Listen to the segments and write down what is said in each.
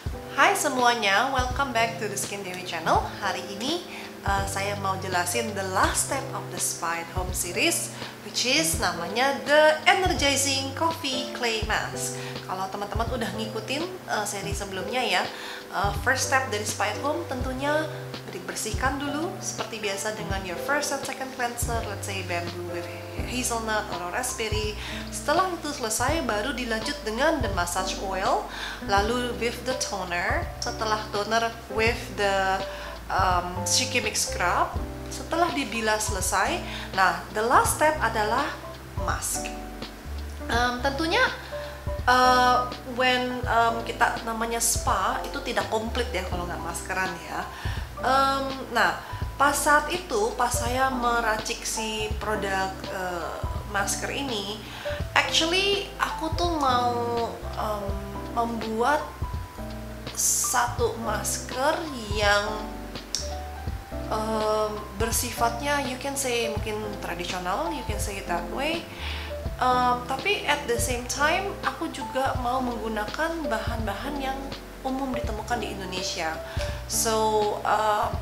Hai semuanya, welcome back to the Skin Dewi channel. Hari ini saya mau jelasin the last step of the Spa at Home series, which is namanya the Energizing Coffee Clay Mask. Kalau teman-teman udah ngikutin seri sebelumnya ya, first step dari Spa at Home tentunya bersihkan dulu seperti biasa dengan your first and second cleanser, let's say bamboo with hazelnut or raspberry. Setelah itu selesai, baru dilanjut dengan the massage oil, lalu with the toner. Setelah toner, with the Silky Mix scrub. Setelah dibilas selesai, nah the last step adalah mask. Tentunya when kita namanya spa itu tidak komplit ya kalau nggak maskeran ya. Nah, pas saat itu, pas saya meracik si produk masker ini, actually aku tuh mau membuat satu masker yang bersifatnya, you can say mungkin tradisional, you can say it that way. Tapi at the same time, aku juga mau menggunakan bahan-bahan yang umum ditemukan di Indonesia. So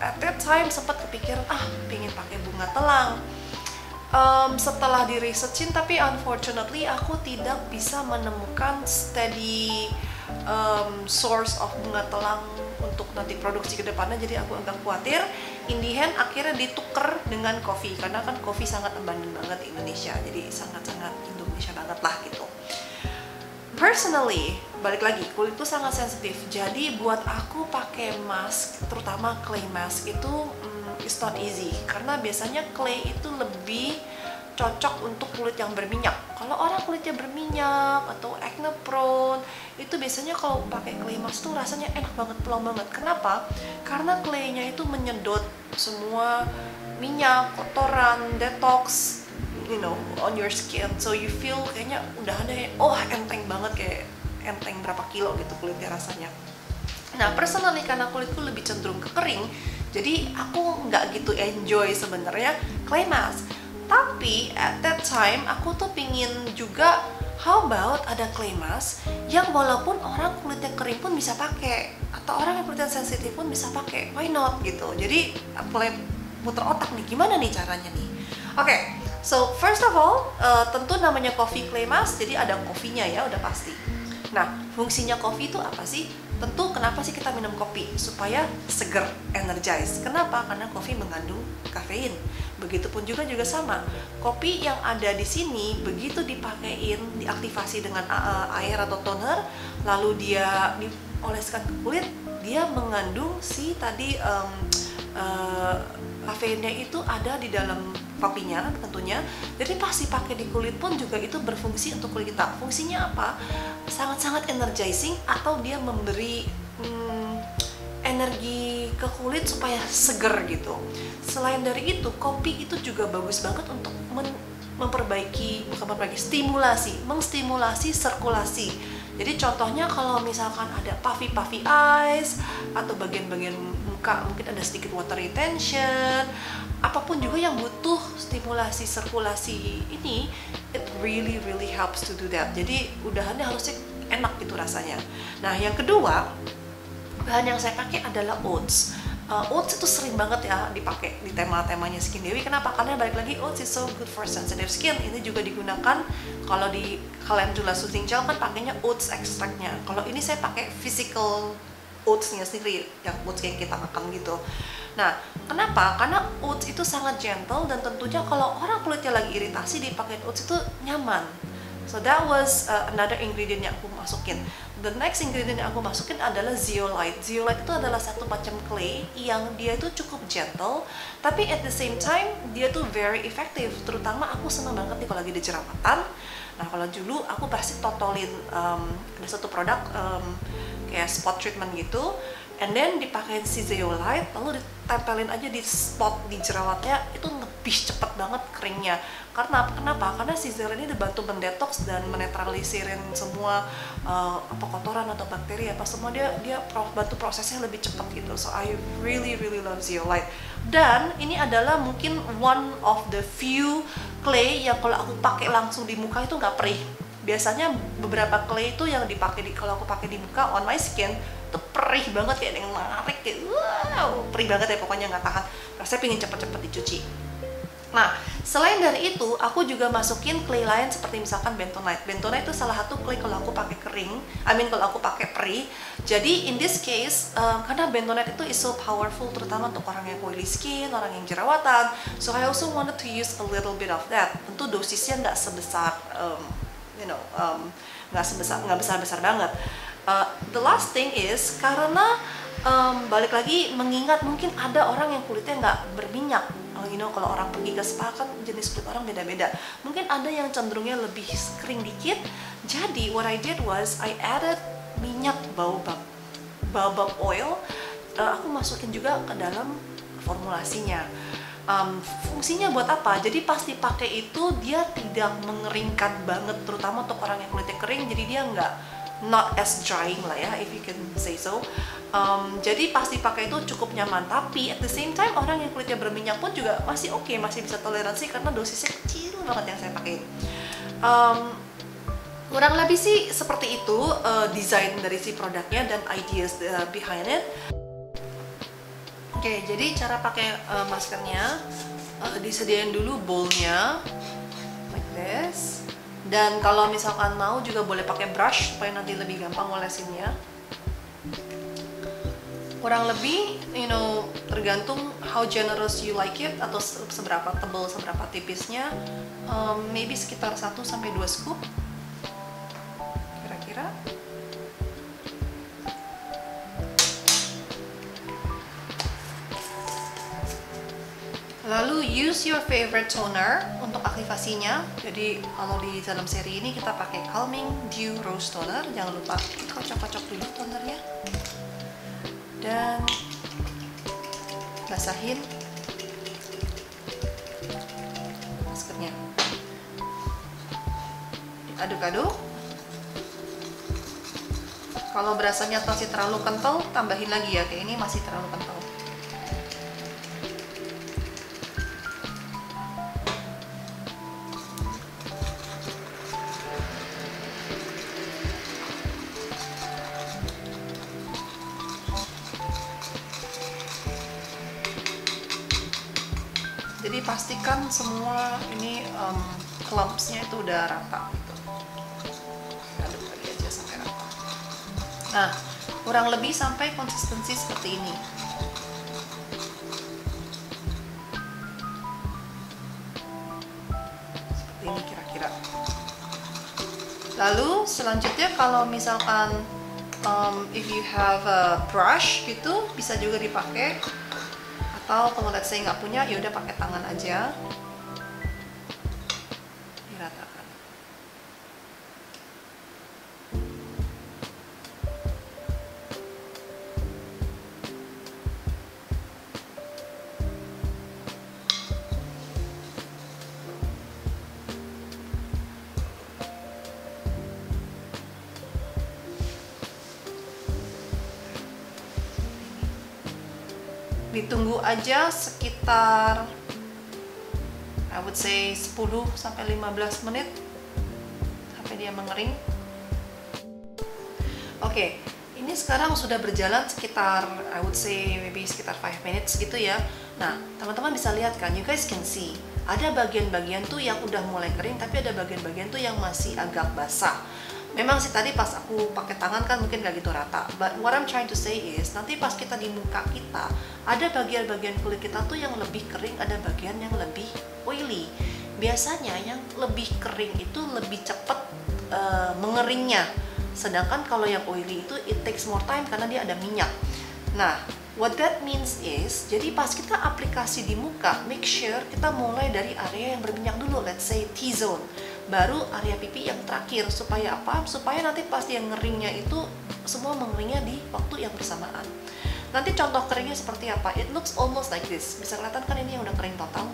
at that time sempat kepikiran pengen pakai bunga telang. Setelah di researchin, tapi unfortunately aku tidak bisa menemukan steady source of bunga telang untuk nanti produksi ke depannya, jadi aku agak khawatir. In the end akhirnya ditukar dengan kopi, karena kan kopi sangat abundant banget di Indonesia, jadi sangat-sangat Indonesia banget lah gitu. Personally, balik lagi, kulit itu sangat sensitif. Jadi buat aku pakai mask, terutama clay mask itu it's not easy. Karena biasanya clay itu lebih cocok untuk kulit yang berminyak. Kalau orang kulitnya berminyak atau acne prone, itu biasanya kalau pakai clay mask tuh rasanya enak banget, plong banget. Kenapa? Karena claynya itu menyedot semua minyak, kotoran, detox, you know, on your skin, so you feel kayaknya udah ada enteng banget, kayak enteng berapa kilo gitu kulitnya rasanya. Nah, personally karena kulitku lebih cenderung ke kering, jadi aku nggak gitu enjoy sebenarnya clay mask. Tapi at that time aku tuh pingin juga, how about ada clay mask yang walaupun orang kulitnya kering pun bisa pakai, atau orang yang kulitnya sensitif pun bisa pakai, why not gitu. Jadi aku mulai puter otak nih, gimana nih caranya nih. Oke. So first of all, tentu namanya coffee clay mask, jadi ada kopinya ya, udah pasti. Nah, fungsinya kopi itu apa sih? Tentu kenapa sih kita minum kopi? Supaya seger, energize. Kenapa? Karena kopi mengandung kafein. Begitupun juga sama. Kopi yang ada di sini, begitu dipakein, diaktifasi dengan air atau toner, lalu dia dioleskan ke kulit, dia mengandung si tadi kafeinnya itu ada di dalam kopinya tentunya. Jadi pasti pakai di kulit pun juga itu berfungsi untuk kulit kita. Fungsinya apa? Sangat-sangat energizing, atau dia memberi energi ke kulit supaya seger gitu. Selain dari itu, kopi itu juga bagus banget untuk mengstimulasi sirkulasi. Jadi contohnya kalau misalkan ada puffy eyes atau bagian-bagian muka mungkin ada sedikit water retention, apapun juga yang butuh stimulasi sirkulasi ini, it really helps to do that. Jadi udahannya harusnya enak gitu rasanya. Nah, yang kedua, bahan yang saya pakai adalah oats. Oats itu sering banget ya dipakai di tema-temanya Skin Dewi. Kenapa? Karena balik lagi, oats is so good for sensitive skin. Ini juga digunakan kalau di calendula soothing gel kan pakainya oats extractnya. Kalau ini saya pakai physical oatsnya sendiri, yang oats yang kita makan gitu. Nah, kenapa? Karena oats itu sangat gentle, dan tentunya kalau orang kulitnya lagi iritasi, dipakai oats itu nyaman. So that was another ingredient yang aku masukin. The next ingredient yang aku masukin adalah zeolite. Zeolite itu adalah satu macam clay yang dia itu cukup gentle, tapi at the same time dia tuh very effective. Terutama aku senang banget nih kalau lagi di jerawatan. Nah, kalau dulu aku pasti totolin ada satu produk kayak spot treatment gitu, and then dipakein si zeolite, lalu ditempelin aja di spot di jerawatnya, itu lebih cepet banget keringnya. Kenapa? Karena si zeolite ini dibantu mendetoks dan menetralisirin semua kotoran atau bakteri apa semua, dia bantu prosesnya lebih cepat gitu. So I really love zeolite. Dan ini adalah mungkin one of the few clay yang kalau aku pakai langsung di muka itu nggak perih. Biasanya beberapa clay itu yang dipakai kalau aku pakai di muka on my skin itu perih banget, kayak ada yang narik, kayak wow, perih banget ya pokoknya, nggak tahan. Rasanya pengen cepet-cepet dicuci. Nah, selain dari itu, aku juga masukin clay lain seperti misalkan bentonite. Bentonite itu salah satu clay kalau aku pakai kering, kalau aku pakai perih. Jadi in this case, karena bentonite itu is so powerful, terutama untuk orang yang oily skin, orang yang jerawatan. So I also wanted to use a little bit of that. Tentu dosisnya nggak sebesar, nggak besar-besar banget. The last thing is karena balik lagi mengingat mungkin ada orang yang kulitnya nggak berminyak. Kalau orang pergi ke spa kan jenis kulit orang beda-beda. Mungkin ada yang cenderungnya lebih kering dikit. Jadi what I did was I added minyak baobab oil. Aku masukin juga ke dalam formulasinya. Fungsinya buat apa? Jadi pas dipakai itu dia tidak mengeringkan banget, terutama untuk orang yang kulitnya kering. Jadi dia not as drying lah ya, if you can say so. Jadi pas dipakai itu cukup nyaman, tapi at the same time orang yang kulitnya berminyak pun juga masih oke, masih bisa toleransi karena dosisnya kecil banget yang saya pakai. Kurang lebih sih seperti itu desain dari si produknya dan ideas behind it. Oke, jadi cara pakai maskernya, disediain dulu bowlnya like this. Dan kalau misalkan mau juga boleh pakai brush supaya nanti lebih gampang ngolesinnya. Kurang lebih, tergantung how generous you like it, atau seberapa tebal, seberapa tipisnya. Maybe sekitar 1-2 scoop kira-kira. Lalu use your favorite toner untuk aktivasinya. Jadi kalau di dalam seri ini kita pakai Calming Dew Rose Toner. Jangan lupa kocok-kocok dulu tonernya. Dan basahin maskernya. Aduk-aduk. Kalau berasanya masih terlalu kental, tambahin lagi ya. Kayak ini masih terlalu kental. Jadi pastikan semua ini clumpsnya itu udah rata gitu. Aduk lagi aja sampai rata. Nah, kurang lebih sampai konsistensi seperti ini. Seperti ini kira-kira. Lalu selanjutnya kalau misalkan if you have a brush gitu bisa juga dipakai. Atau kalau let's say nggak punya, ya udah pakai tangan aja, diratakan. Ditunggu aja sekitar I would say 10-15 menit sampai dia mengering. Oke, ini sekarang sudah berjalan sekitar I would say maybe sekitar 5 minutes gitu ya. Nah, teman-teman bisa lihat kan, you guys can see ada bagian-bagian tuh yang udah mulai kering, tapi ada bagian-bagian tuh yang masih agak basah. Memang sih tadi pas aku pakai tangan kan mungkin gak gitu rata. But what I'm trying to say is, nanti pas kita di muka kita, ada bagian-bagian kulit kita tuh yang lebih kering, ada bagian yang lebih oily. Biasanya yang lebih kering itu lebih cepat mengeringnya. Sedangkan kalau yang oily itu it takes more time karena dia ada minyak. Nah, what that means is, jadi pas kita aplikasi di muka, make sure kita mulai dari area yang berminyak dulu, let's say T-zone. Baru area pipi yang terakhir. Supaya apa? Supaya nanti pas dia ngeringnya itu semua mengeringnya di waktu yang bersamaan. Nanti contoh keringnya seperti apa? It looks almost like this. Bisa kelihatan kan ini yang udah kering total?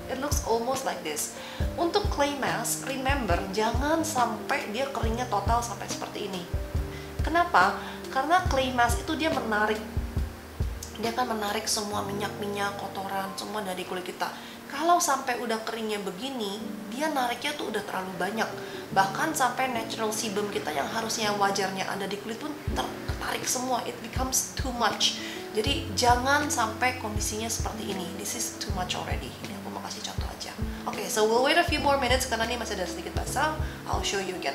It looks almost like this. Untuk clay mask, remember jangan sampai dia keringnya total sampai seperti ini. Kenapa? Karena clay mask itu dia menarik. Dia akan menarik semua minyak-minyak, kotoran, semua dari kulit kita. Kalau sampai udah keringnya begini, dia nariknya tuh udah terlalu banyak. Bahkan sampai natural sebum kita yang harusnya wajarnya ada di kulit pun tarik semua, it becomes too much. Jadi jangan sampai kondisinya seperti ini. This is too much already. Ini aku mau kasih contoh aja. Oke, so we'll wait a few more minutes karena ini masih ada sedikit basah. I'll show you again.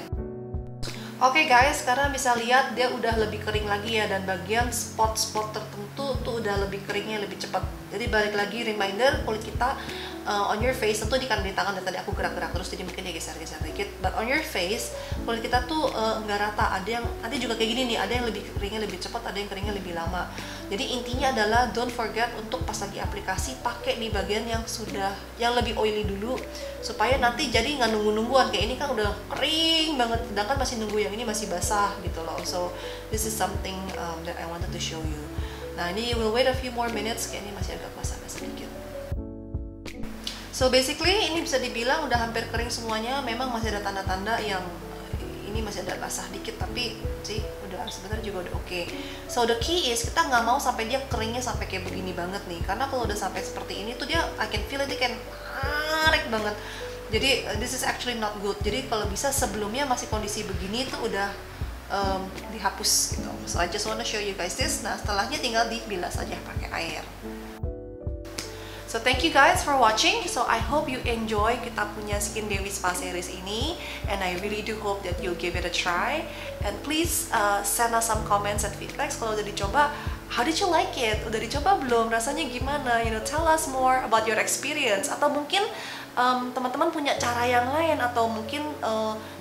Oke guys, sekarang bisa lihat dia udah lebih kering lagi ya, dan bagian spot-spot tertentu tuh udah lebih keringnya lebih cepat. Jadi balik lagi reminder, kulit kita on your face, tentu di kanan di tangan, dan tadi aku gerak-gerak terus jadi mungkin dia geser-geser dikit. But on your face, kulit kita tuh nggak rata. Ada juga kayak gini nih, ada yang lebih keringnya lebih cepat, ada yang keringnya lebih lama. Jadi intinya adalah don't forget untuk pas lagi aplikasi pakai di bagian yang lebih oily dulu, supaya nanti jadi nggak nunggu-nungguan. Kayak ini kan udah kering banget, sedangkan masih nunggu yang ini masih basah gitu loh. So this is something that I wanted to show you. Nah ini we'll wait a few more minutes, kayak ini masih agak basah sedikit. So basically ini bisa dibilang udah hampir kering semuanya. Memang masih ada tanda-tanda yang ini masih ada basah dikit, tapi sih udah sebenarnya juga udah oke. So the key is kita nggak mau sampai dia keringnya sampai kayak begini banget nih, karena kalau udah sampai seperti ini tuh dia I can feel it, dia kan tarik banget. Jadi this is actually not good. Jadi kalau bisa sebelumnya masih kondisi begini tuh udah dihapus gitu. So I just wanna show you guys this. Nah setelahnya tinggal dibilas aja pakai air. So thank you guys for watching. So I hope you enjoy kita punya Skin Dewi Spa series ini, and I really do hope that you'll give it a try. And please send us some comments and feedbacks kalau udah dicoba. How did you like it? Udah dicoba belum? Rasanya gimana? You know, tell us more about your experience. Atau mungkin teman-teman punya cara yang lain, atau mungkin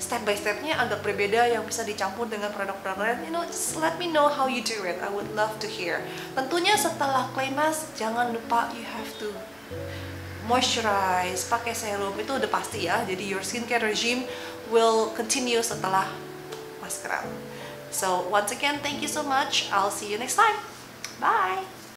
step by stepnya agak berbeda yang bisa dicampur dengan produk-produk lain. You know, just let me know how you do it. I would love to hear. Tentunya setelah clay mask, jangan lupa you have to moisturize, pakai serum, itu udah pasti ya. Jadi your skincare regime will continue setelah maskeran. So once again, thank you so much. I'll see you next time. Bye.